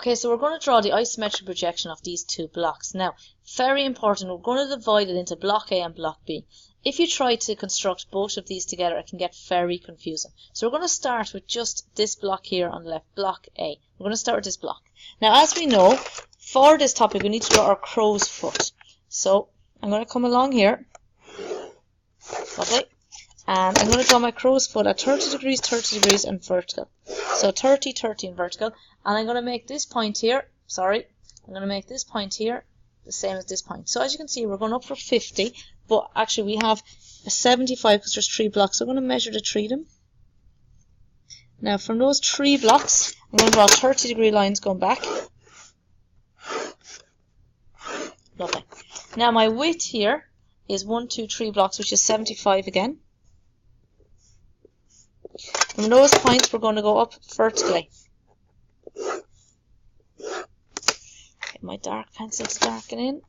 Okay, so we're going to draw the isometric projection of these two blocks. Now, very important, we're going to divide it into block A and block B. If you try to construct both of these together, it can get very confusing. So we're going to start with just this block here on the left, block A. We're going to start with this block. Now, as we know, for this topic, we need to draw our crow's foot. So I'm going to come along here. Lovely. And I'm going to draw my crow's foot at 30 degrees, and vertical. So 30, 30 and vertical. And I'm going to make this point here, I'm going to make this point here the same as this point. So as you can see, we're going up for 50, but actually we have a 75 because there's 3 blocks. So I'm going to measure the 3 of them. Now from those 3 blocks, I'm going to draw 30-degree lines going back. Lovely. Now my width here is 1, 2, 3 blocks, which is 75 again. From those points, we're going to go up vertically. Get my dark pencil to darken in.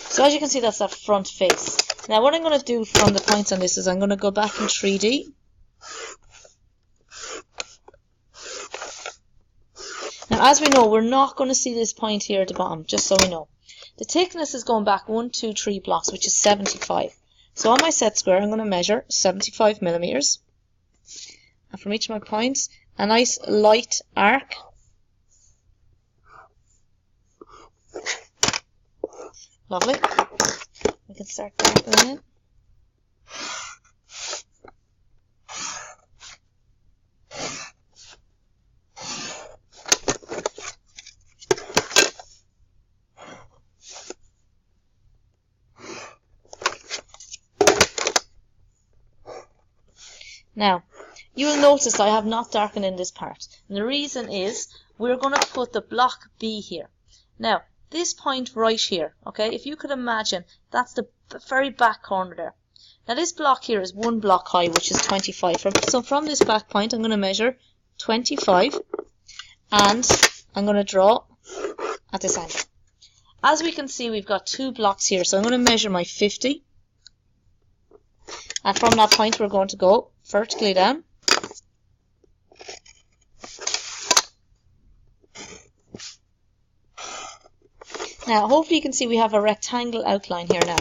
So as you can see, that's that front face. Now what I'm going to do from the points on this is I'm going to go back in 3D. Now, as we know, we're not going to see this point here at the bottom, just so we know. The thickness is going back 1, 2, 3 blocks, which is 75. So on my set square, I'm going to measure 75 millimeters. And from each of my points, a nice light arc. Lovely. We can start darkening it. Now, you will notice I have not darkened in this part. And the reason is we're going to put the block B here. Now, this point right here, okay, if you could imagine, that's the very back corner there. Now, this block here is 1 block high, which is 25. So from this back point, I'm going to measure 25. And I'm going to draw at this angle. As we can see, we've got 2 blocks here. So I'm going to measure my 50. And from that point, we're going to go vertically down. Now, hopefully you can see we have a rectangle outline here now.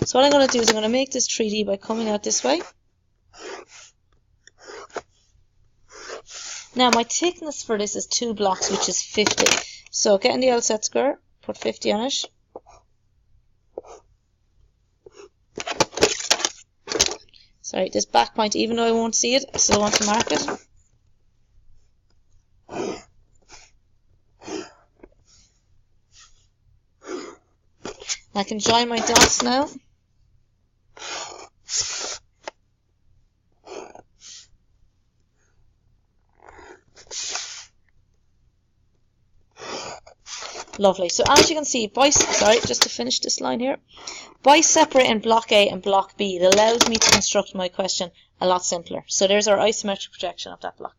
So what I'm going to do is I'm going to make this 3D by coming out this way. Now, my thickness for this is 2 blocks, which is 50. So get in the L set square, put 50 on it. Sorry, this back point, even though I won't see it, I still want to mark it. I can join my dots now. Lovely. So as you can see, just to finish this line here, by separating block A and block B, it allows me to construct my question a lot simpler. So there's our isometric projection of that block.